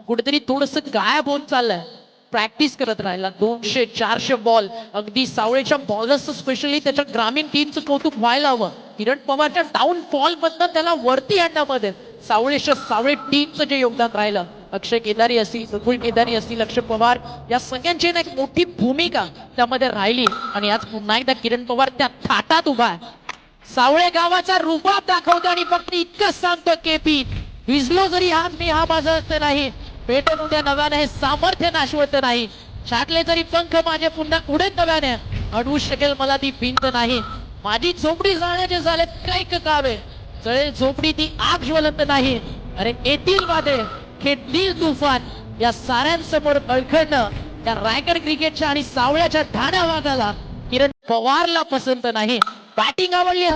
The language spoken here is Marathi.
कुठेतरी थोडस गायब होत चाललंय. प्रॅक्टिस करत राहिला. 200-400 बॉल अगदी सावळेच्या बॉलर्स स्पेशली त्याच्या ग्रामीण टीमचं कौतुक व्हायला हवं. किरण पवारच्या डाऊन फॉल मधनं त्याला वरती आणण्यामध्ये सावळेच्या सावळे टीमचं जे योगदान राहिलं, अक्षय केदारी असतील, रकुल केदारी असतील, अक्षय पवार या सगळ्यांची एक मोठी भूमिका त्यामध्ये राहिली. आणि आज पुन्हा एकदा किरण पवार त्या थाटात उभा आहे. सावळे गावाचा रुबाब दाखवतो आणि फक्त इतकंच सांगतो केपी, विजलो जरी आज मी हा माझा असत नाही, पेटत उद्या नव्याने हे सामर्थ्य नाशवत नाही, छाटले जरी पंख माझे पुन्हा उडेत नव्याने, अडवू शकेल मला ती भिंत नाही, माझी झोपडी जाण्याचे झाले कैक कावे, जळेल झोपडी ती आग ज्वलंत नाही, अरे येतील वादळे खेळतील तुफान, या साऱ्यांसमोर अडखळणं त्या रायगड क्रिकेटच्या आणि सावळ्याच्या ठाण्या वादाला किरण पवारला पसंत नाही. बॅटिंग आवडली.